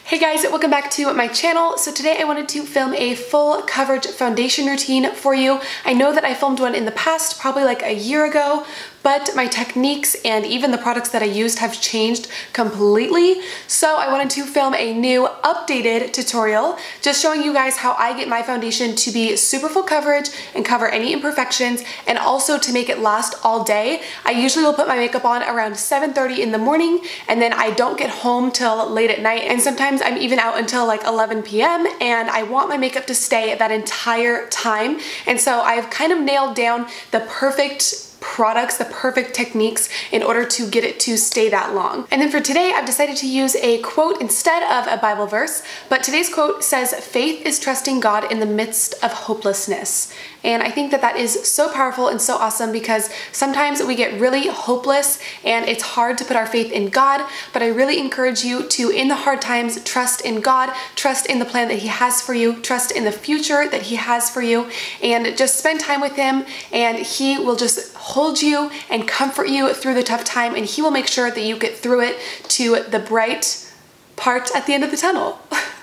Hey guys, welcome back to my channel. So today I wanted to film a full coverage foundation routine for you. I know that I filmed one in the past, probably like a year ago, but my techniques and even the products that I used have changed completely. So I wanted to film a new updated tutorial, just showing you guys how I get my foundation to be super full coverage and cover any imperfections, and also to make it last all day. I usually will put my makeup on around 7:30 in the morning, and then I don't get home till late at night, and sometimes I'm even out until like 11 p.m. and I want my makeup to stay that entire time. And so I've kind of nailed down the perfect products, the perfect techniques in order to get it to stay that long. And then for today, I've decided to use a quote instead of a Bible verse, but today's quote says, "Faith is trusting God in the midst of hopelessness." And I think that that is so powerful and so awesome, because sometimes we get really hopeless and it's hard to put our faith in God, but I really encourage you to, in the hard times, trust in God, trust in the plan that He has for you, trust in the future that He has for you, and just spend time with Him, and He will just hold you and comfort you through the tough time, and He will make sure that you get through it to the bright part at the end of the tunnel.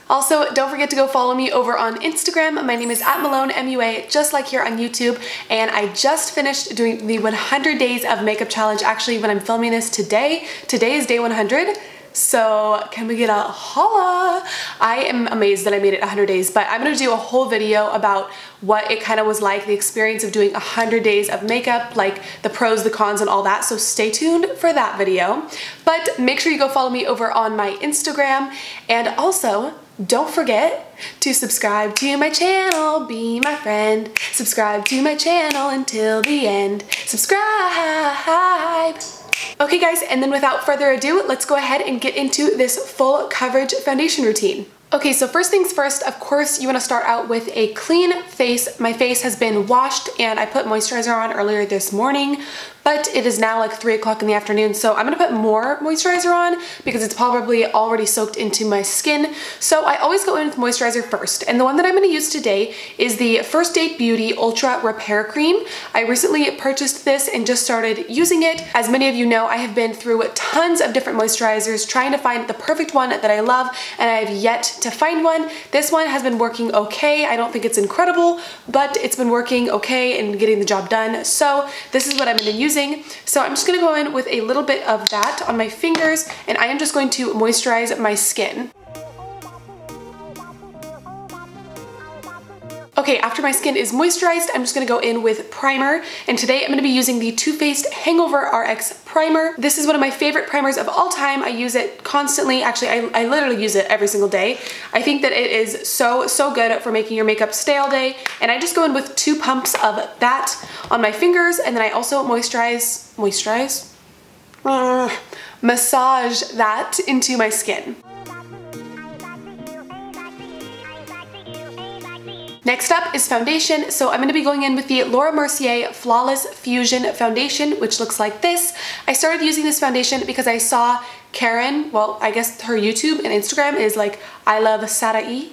Also, don't forget to go follow me over on Instagram. My name is @Malonemua, just like here on YouTube, and I just finished doing the 100 days of makeup challenge. Actually, when I'm filming this today is day 100. So can we get a holla? I am amazed that I made it 100 days, but I'm gonna do a whole video about what it kind of was like, the experience of doing 100 days of makeup, like the pros, the cons, and all that. So stay tuned for that video. But make sure you go follow me over on my Instagram, and also don't forget to subscribe to my channel, be my friend. Subscribe to my channel until the end. Subscribe. Okay guys, and then without further ado, let's go ahead and get into this full coverage foundation routine. Okay, so first things first, of course, you want to start out with a clean face. My face has been washed and I put moisturizer on earlier this morning, but it is now like 3 o'clock in the afternoon, so I'm gonna put more moisturizer on because it's probably already soaked into my skin. So I always go in with moisturizer first, and the one that I'm gonna use today is the First Date Beauty Ultra Repair Cream. I recently purchased this and just started using it. As many of you know, I have been through tons of different moisturizers trying to find the perfect one that I love, and I have yet to find one. This one has been working okay. I don't think it's incredible, but it's been working okay and getting the job done. So this is what I'm gonna use. So I'm just gonna go in with a little bit of that on my fingers, and I am just going to moisturize my skin. Okay, after my skin is moisturized, I'm just gonna go in with primer, and today I'm gonna be using the Too Faced Hangover RX Primer. This is one of my favorite primers of all time. I use it constantly. Actually, I literally use it every single day. I think that it is so good for making your makeup stay all day, and I just go in with 2 pumps of that on my fingers, and then I also massage that into my skin. Next up is foundation, so I'm going to be going in with the Laura Mercier Flawless Fusion Foundation, which looks like this. I started using this foundation because I saw Karen, well, I guess her YouTube and Instagram is like I Love Sarai,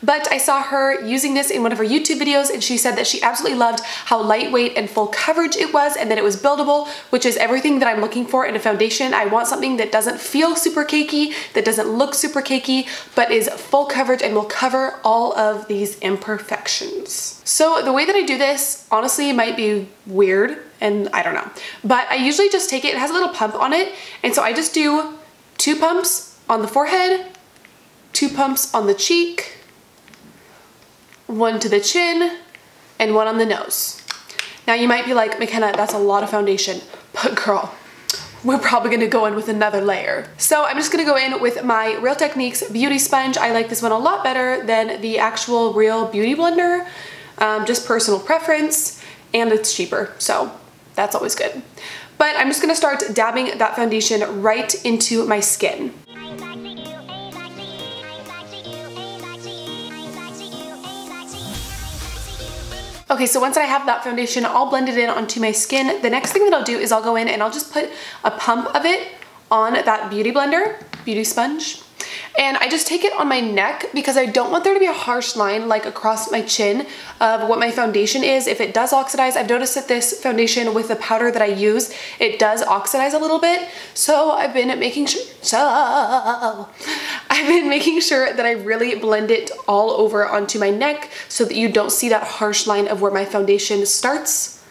but I saw her using this in one of her YouTube videos, and she said that she absolutely loved how lightweight and full coverage it was, and that it was buildable, which is everything that I'm looking for in a foundation. I want something that doesn't feel super cakey, that doesn't look super cakey, but is full coverage and will cover all of these imperfections. So the way that I do this, honestly, might be weird, and I don't know, but I usually just take it, it has a little pump on it, and so I just do 2 pumps on the forehead, 2 pumps on the cheek, 1 to the chin, and 1 on the nose. Now you might be like, McKenna, that's a lot of foundation, but girl, we're probably gonna go in with another layer. So I'm just gonna go in with my Real Techniques Beauty Sponge. I like this one a lot better than the actual Real Beauty Blender, just personal preference, and it's cheaper, so that's always good. But I'm just gonna start dabbing that foundation right into my skin. Okay, so once I have that foundation all blended in onto my skin, the next thing that I'll do is I'll go in and I'll just put a pump of it on that beauty blender, beauty sponge. And I just take it on my neck because I don't want there to be a harsh line like across my chin of what my foundation is. If it does oxidize, I've noticed that this foundation with the powder that I use, it does oxidize a little bit. So I've been making making sure that I really blend it all over onto my neck so that you don't see that harsh line of where my foundation starts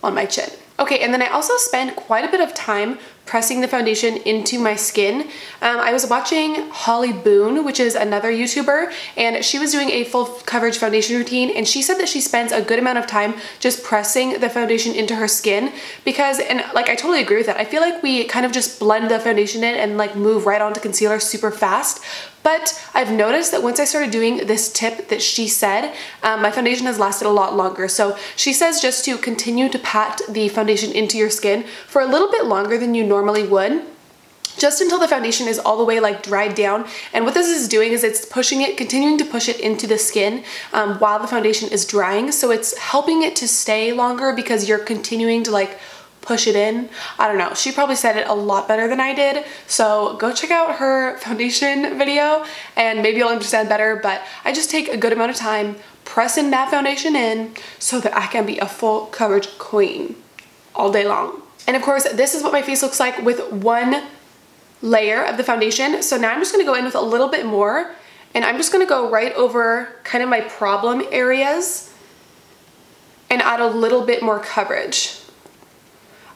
on my chin. Okay, and then I also spend quite a bit of time pressing the foundation into my skin. I was watching Holly Boone, which is another YouTuber, and she was doing a full coverage foundation routine, and she said that she spends a good amount of time just pressing the foundation into her skin because, and like I totally agree with that, I feel like we kind of just blend the foundation in and like move right onto concealer super fast. But I've noticed that once I started doing this tip that she said, my foundation has lasted a lot longer. So she says just to continue to pat the foundation into your skin for a little bit longer than you normally would, just until the foundation is all the way like dried down. And what this is doing is it's pushing it, continuing to push it into the skin while the foundation is drying. So it's helping it to stay longer because you're continuing to like push it in. I don't know. She probably said it a lot better than I did. So go check out her foundation video and maybe you'll understand better. But I just take a good amount of time pressing that foundation in so that I can be a full coverage queen all day long. And of course, this is what my face looks like with one layer of the foundation. So now I'm just going to go in with a little bit more and I'm just going to go right over kind of my problem areas and add a little bit more coverage.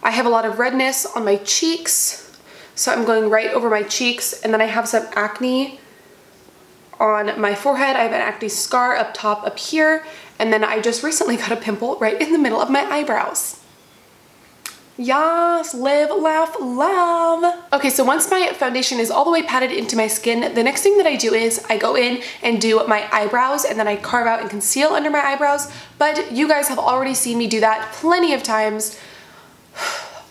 I have a lot of redness on my cheeks, so I'm going right over my cheeks, and then I have some acne on my forehead. I have an acne scar up top up here, and then I just recently got a pimple right in the middle of my eyebrows. Yes, live, laugh, love. Okay, so once my foundation is all the way patted into my skin, the next thing that I do is I go in and do my eyebrows, and then I carve out and conceal under my eyebrows, but you guys have already seen me do that plenty of times.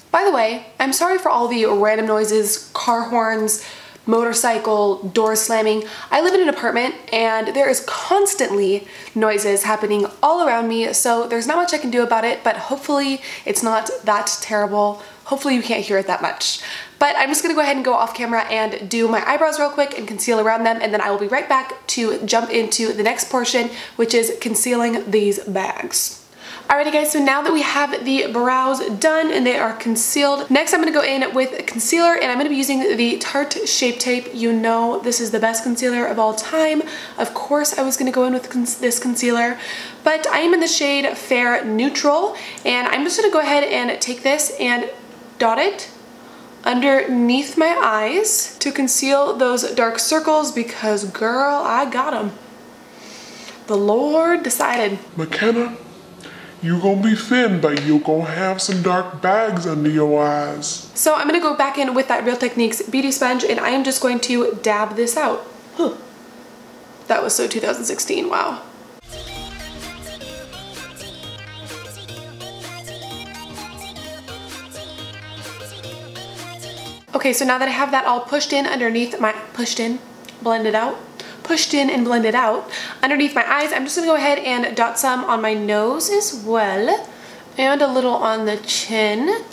By the way, I'm sorry for all the random noises, car horns, motorcycle, door slamming. I live in an apartment and there is constantly noises happening all around me, so there's not much I can do about it, but hopefully it's not that terrible. Hopefully you can't hear it that much. But I'm just gonna go ahead and go off camera and do my eyebrows real quick and conceal around them, and then I will be right back to jump into the next portion, which is concealing these bags. Alrighty guys, so now that we have the brows done and they are concealed, next I'm going to go in with concealer, and I'm going to be using the Tarte Shape Tape. You know this is the best concealer of all time. Of course I was going to go in with this concealer, but I am in the shade Fair Neutral, and I'm just going to go ahead and take this and dot it underneath my eyes to conceal those dark circles because girl, I got them. The Lord decided. McKenna, you gonna be thin, but you gonna have some dark bags under your eyes. So I'm gonna go back in with that Real Techniques beauty sponge, and I am just going to dab this out. Huh. That was so 2016, wow. Okay, so now that I have that all pushed in underneath my, blended out, pushed in and blended out underneath my eyes, I'm just gonna go ahead and dot some on my nose as well and a little on the chin,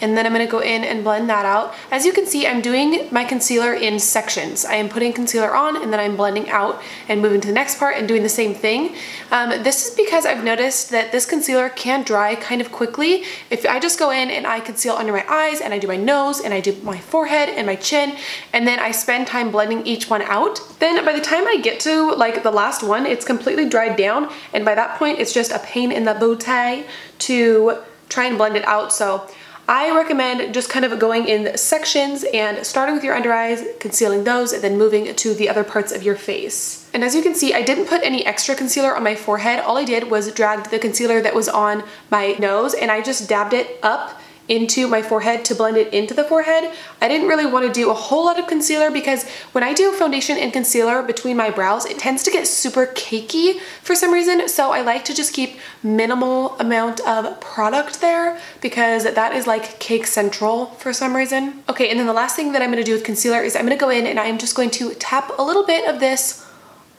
and then I'm gonna go in and blend that out. As you can see, I'm doing my concealer in sections. I am putting concealer on and then I'm blending out and moving to the next part and doing the same thing. This is because I've noticed that this concealer can dry kind of quickly. If I just go in and I conceal under my eyes and I do my nose and I do my forehead and my chin, and then I spend time blending each one out, then by the time I get to like the last one, it's completely dried down, and by that point it's just a pain in the booty to try and blend it out. So I recommend just kind of going in sections and starting with your under eyes, concealing those, and then moving to the other parts of your face. And as you can see, I didn't put any extra concealer on my forehead. All I did was dragged the concealer that was on my nose and I just dabbed it up into my forehead to blend it into the forehead. I didn't really want to do a whole lot of concealer because when I do foundation and concealer between my brows, it tends to get super cakey for some reason. So I like to just keep minimal amount of product there because that is like cake central for some reason. Okay, and then the last thing that I'm going to do with concealer is I'm going to go in and I'm just going to tap a little bit of this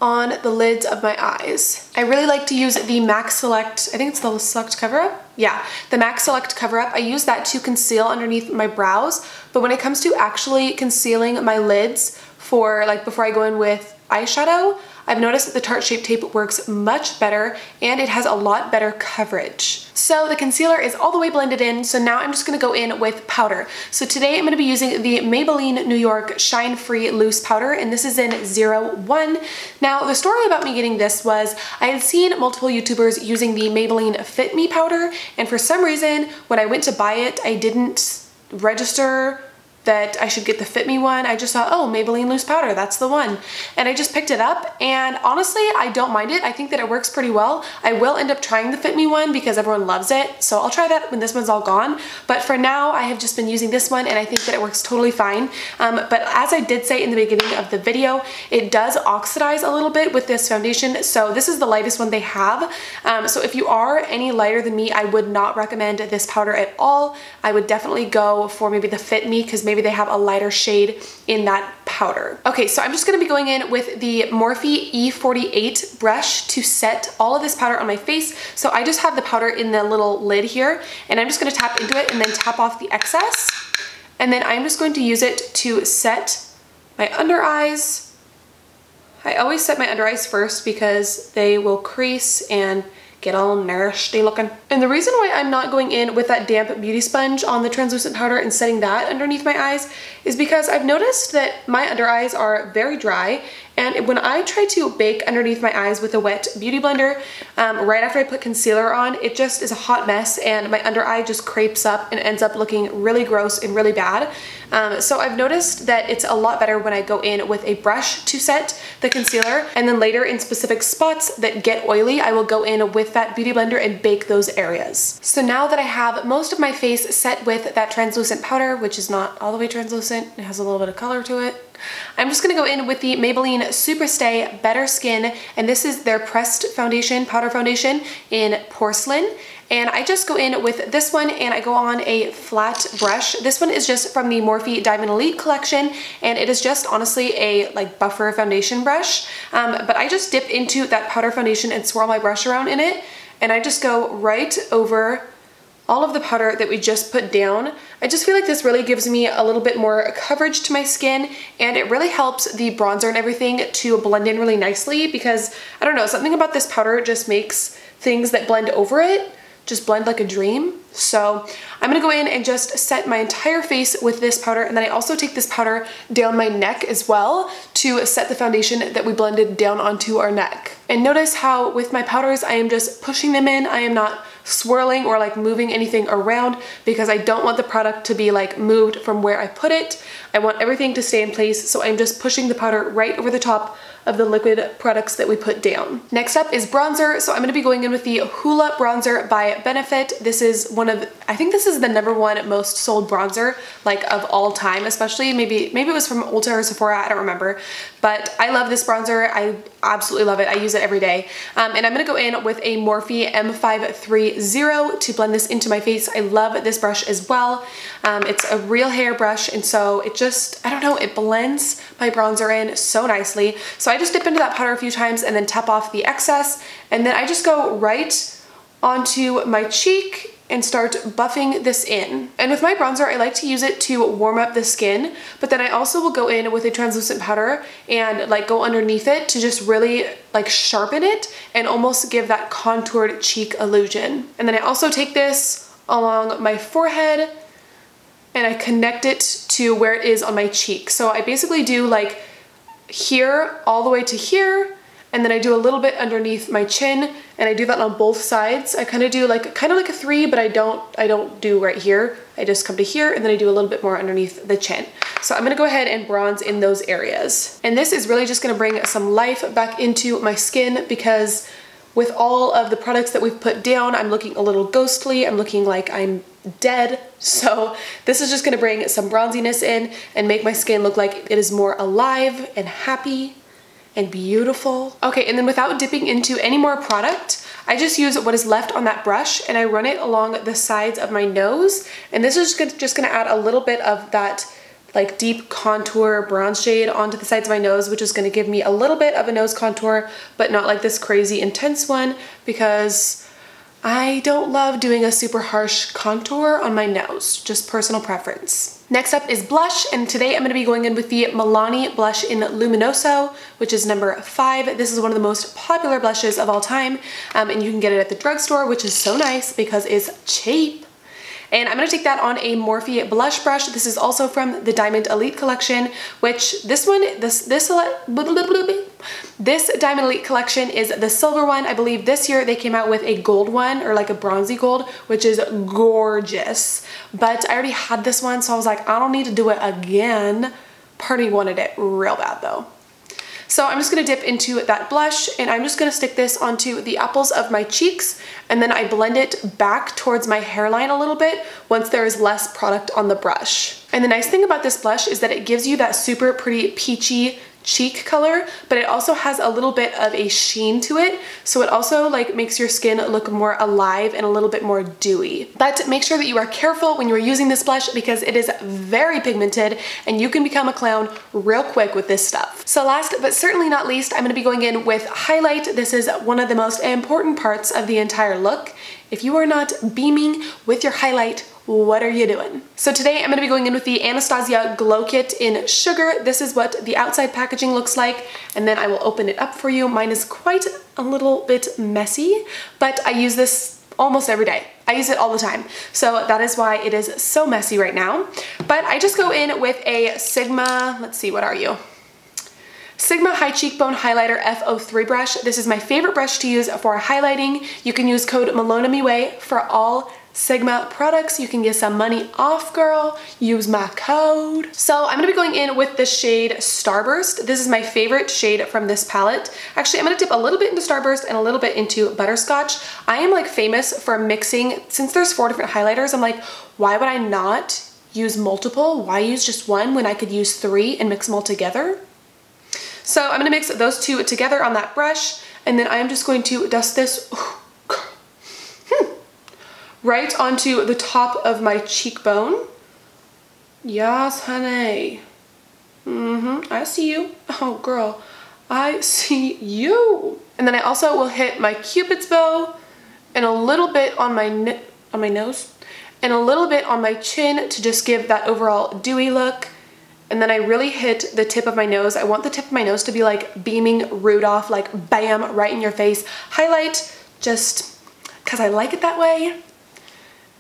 on the lids of my eyes. I really like to use the MAC Select, I think it's the Select Cover Up? Yeah, the MAC Select Cover Up. I use that to conceal underneath my brows, but when it comes to actually concealing my lids for like before I go in with eyeshadow, I've noticed that the Tarte Shape Tape works much better and it has a lot better coverage. So the concealer is all the way blended in, so now I'm just gonna go in with powder. So today I'm gonna be using the Maybelline New York Shine Free Loose Powder, and this is in 01. Now the story about me getting this was I had seen multiple YouTubers using the Maybelline Fit Me powder, and for some reason when I went to buy it, I didn't register that I should get the Fit Me one. I just thought, oh, Maybelline Loose Powder, that's the one. And I just picked it up, and honestly, I don't mind it. I think that it works pretty well. I will end up trying the Fit Me one because everyone loves it, so I'll try that when this one's all gone. But for now, I have just been using this one, and I think that it works totally fine. But as I did say in the beginning of the video, it does oxidize a little bit with this foundation, so this is the lightest one they have. So if you are any lighter than me, I would not recommend this powder at all. I would definitely go for maybe the Fit Me, because maybe they have a lighter shade in that powder. Okay, so I'm just gonna be going in with the Morphe E48 brush to set all of this powder on my face. So I just have the powder in the little lid here, and I'm just gonna tap into it and then tap off the excess. And then I'm just going to use it to set my under eyes. I always set my under eyes first because they will crease and get all nasty looking. And the reason why I'm not going in with that damp beauty sponge on the translucent powder and setting that underneath my eyes is because I've noticed that my under eyes are very dry, and when I try to bake underneath my eyes with a wet beauty blender, right after I put concealer on, it just is a hot mess and my under eye just crepes up and ends up looking really gross and really bad. So I've noticed that it's a lot better when I go in with a brush to set the concealer, and then later in specific spots that get oily, I will go in with that beauty blender and bake those areas. So now that I have most of my face set with that translucent powder, which is not all the way translucent, it has a little bit of color to it, I'm just gonna go in with the Maybelline Superstay Better Skin, and this is their pressed foundation, powder foundation in porcelain. And I just go in with this one and I go on a flat brush. This one is just from the Morphe Diamond Elite collection, and it is just honestly a like buffer foundation brush. But I just dip into that powder foundation and swirl my brush around in it, and I just go right over all of the powder that we just put down. I just feel like this really gives me a little bit more coverage to my skin, and it really helps the bronzer and everything to blend in really nicely, because I don't know, something about this powder just makes things that blend over it just blend like a dream. So I'm gonna go in and just set my entire face with this powder, and then I also take this powder down my neck as well to set the foundation that we blended down onto our neck. And notice how with my powders, I am just pushing them in. I am not swirling or like moving anything around because I don't want the product to be like moved from where I put it. I want everything to stay in place, so I'm just pushing the powder right over the top of the liquid products that we put down. Next up is bronzer. So I'm gonna be going in with the Hoola bronzer by Benefit. This is one of, I think this is the #1 most sold bronzer like of all time, especially maybe it was from Ulta or Sephora, I don't remember. But I love this bronzer. I absolutely love it. I use it every day. And I'm gonna go in with a Morphe M530 to blend this into my face. I love this brush as well. It's a real hair brush, and so it just, I don't know, it blends my bronzer in so nicely. So I just dip into that powder a few times and then tap off the excess, and then I just go right onto my cheek and start buffing this in. And with my bronzer, I like to use it to warm up the skin, but then I also will go in with a translucent powder and like go underneath it to just really like sharpen it and almost give that contoured cheek illusion. And then I also take this along my forehead and I connect it to where it is on my cheek. So I basically do like here all the way to here, and then I do a little bit underneath my chin, and I do that on both sides. I kind of do like a 3, but I don't do right here. I just come to here, and then I do a little bit more underneath the chin. So I'm gonna go ahead and bronze in those areas. And this is really just gonna bring some life back into my skin, because with all of the products that we've put down, I'm looking a little ghostly. I'm looking like I'm dead. So this is just gonna bring some bronziness in and make my skin look like it is more alive and happy and beautiful. Okay, and then without dipping into any more product, I just use what is left on that brush and I run it along the sides of my nose. And this is just gonna add a little bit of that like deep contour bronze shade onto the sides of my nose, which is gonna give me a little bit of a nose contour, but not like this crazy intense one, because I don't love doing a super harsh contour on my nose, just personal preference. Next up is blush, and today I'm going to be going in with the Milani blush in Luminoso, which is number 5. This is one of the most popular blushes of all time, and you can get it at the drugstore, which is so nice because it's cheap. And I'm going to take that on a Morphe blush brush. This is also from the Diamond Elite collection, which this Diamond Elite collection is the silver one. I believe this year they came out with a gold one, or like a bronzy gold, which is gorgeous. But I already had this one, so I was like, I don't need to do it again. Party wanted it real bad though. So I'm just going to dip into that blush, and I'm just going to stick this onto the apples of my cheeks, and then I blend it back towards my hairline a little bit once there is less product on the brush. And the nice thing about this blush is that it gives you that super pretty peachy cheek color, but it also has a little bit of a sheen to it, so it also like makes your skin look more alive and a little bit more dewy. But make sure that you are careful when you are using this blush because it is very pigmented and you can become a clown real quick with this stuff. So last but certainly not least, I'm going to be going in with highlight. This is one of the most important parts of the entire look. If you are not beaming with your highlight, what are you doing? So today I'm going to be going in with the Anastasia Glow Kit in Sugar. This is what the outside packaging looks like, and then I will open it up for you. Mine is quite a little bit messy, but I use this almost every day. I use it all the time. So that is why it is so messy right now. But I just go in with a Sigma, let's see, what are you? Sigma High Cheekbone Highlighter F03 brush. This is my favorite brush to use for highlighting. You can use code Malonemua for all Sigma products. You can get some money off, girl. Use my code. So I'm gonna be going in with the shade Starburst. This is my favorite shade from this palette. Actually, I'm gonna dip a little bit into Starburst and a little bit into Butterscotch. I am like famous for mixing, since there's 4 different highlighters, I'm like, why would I not use multiple? Why use just one when I could use 3 and mix them all together? So I'm gonna mix those 2 together on that brush, and then I am just going to dust this right onto the top of my cheekbone. Yes, honey. I see you. Oh, girl, I see you. And then I also will hit my Cupid's bow and a little bit on my nose and a little bit on my chin to just give that overall dewy look. And then I really hit the tip of my nose. I want the tip of my nose to be like beaming Rudolph, like bam, right in your face. Highlight, just because I like it that way.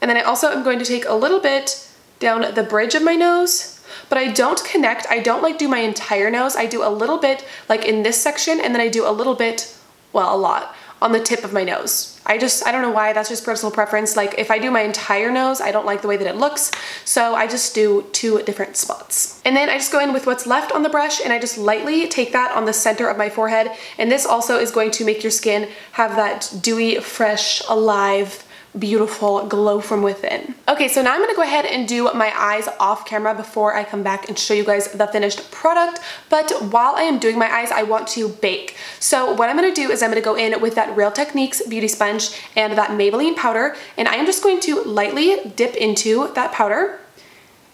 And then I also am going to take a little bit down the bridge of my nose, but I don't connect. I don't like do my entire nose. I do a little bit like in this section, and then I do a little bit, well, a lot on the tip of my nose. I don't know why, that's just personal preference. Like if I do my entire nose, I don't like the way that it looks. So I just do 2 different spots. And then I just go in with what's left on the brush and I just lightly take that on the center of my forehead. And this also is going to make your skin have that dewy, fresh, alive, beautiful glow from within. Okay, so now I'm gonna go ahead and do my eyes off camera before I come back and show you guys the finished product. But while I am doing my eyes, I want to bake. So what I'm gonna do is I'm gonna go in with that Real Techniques beauty sponge and that Maybelline powder, and I am just going to lightly dip into that powder.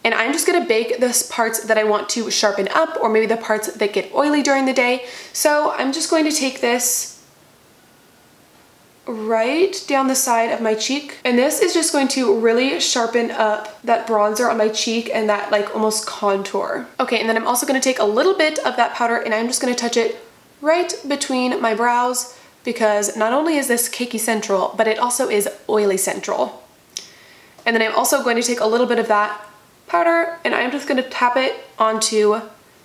And I'm just gonna bake the parts that I want to sharpen up, or maybe the parts that get oily during the day. So I'm just going to take this right down the side of my cheek, and this is just going to really sharpen up that bronzer on my cheek and that like almost contour. Okay, and then I'm also going to take a little bit of that powder and I'm just going to touch it right between my brows, because not only is this cakey central, but it also is oily central. And then I'm also going to take a little bit of that powder and I'm just going to tap it onto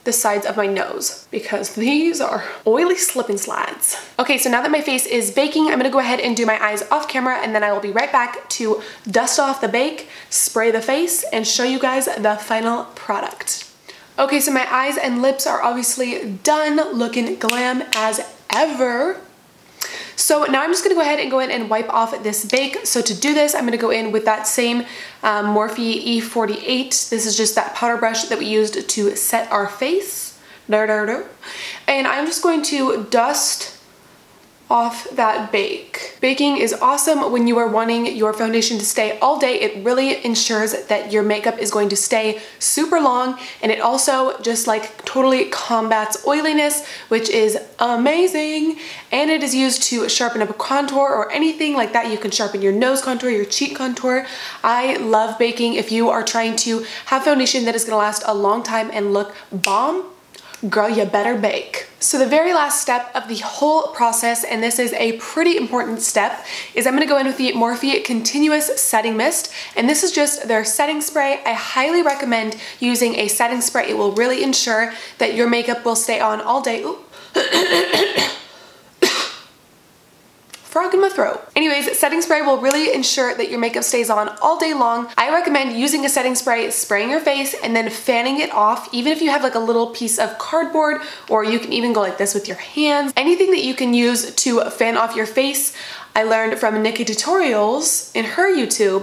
the sides of my nose, because these are oily slip and slides. Okay, so now that my face is baking, I'm gonna go ahead and do my eyes off camera, and then I will be right back to dust off the bake, spray the face, and show you guys the final product. Okay, so my eyes and lips are obviously done, looking glam as ever. So now I'm just gonna go ahead and and wipe off this bake. So to do this, I'm gonna go in with that same Morphe E48. This is just that powder brush that we used to set our face. And I'm just going to dust off that bake. Baking is awesome when you are wanting your foundation to stay all day. It really ensures that your makeup is going to stay super long, and it also just like totally combats oiliness, which is amazing. And it is used to sharpen up a contour or anything like that. You can sharpen your nose contour, your cheek contour. I love baking. If you are trying to have foundation that is gonna last a long time and look bomb, girl, you better bake. So the very last step of the whole process, and this is a pretty important step, is I'm gonna go in with the Morphe Continuous Setting Mist, and this is just their setting spray. I highly recommend using a setting spray. It will really ensure that your makeup will stay on all day. Ooh. Frog in my throat. Anyways, setting spray will really ensure that your makeup stays on all day long. I recommend using a setting spray, spraying your face, and then fanning it off, even if you have like a little piece of cardboard, or you can even go like this with your hands. Anything that you can use to fan off your face. I learned from Nikki Tutorials in her YouTube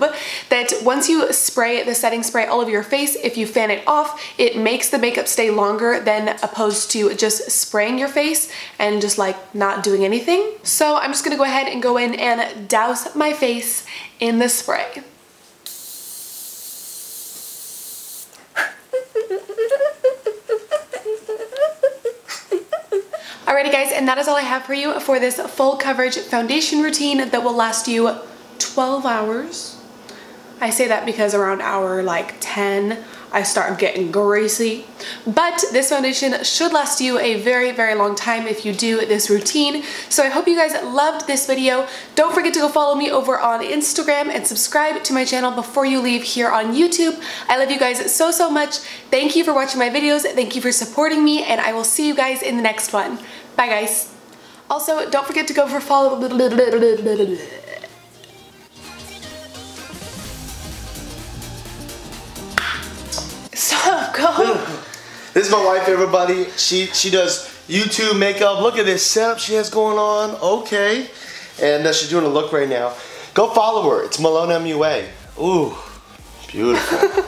that once you spray the setting spray all over your face, if you fan it off, it makes the makeup stay longer than opposed to just spraying your face and just like not doing anything. So I'm just gonna go ahead and go in and douse my face in the spray. Alrighty guys, and that is all I have for you for this full coverage foundation routine that will last you 12 hours. I say that because around hour like 10, I start getting greasy. But this foundation should last you a very, very long time if you do this routine. So I hope you guys loved this video. Don't forget to go follow me over on Instagram and subscribe to my channel before you leave here on YouTube. I love you guys so, so much. Thank you for watching my videos. Thank you for supporting me, and I will see you guys in the next one. Bye guys. Also, don't forget to go for follow. Stop, go. This is my wife, everybody. She does YouTube makeup. Look at this setup she has going on. Okay. And she's doing a look right now. Go follow her. It's Malonemua. Ooh, beautiful.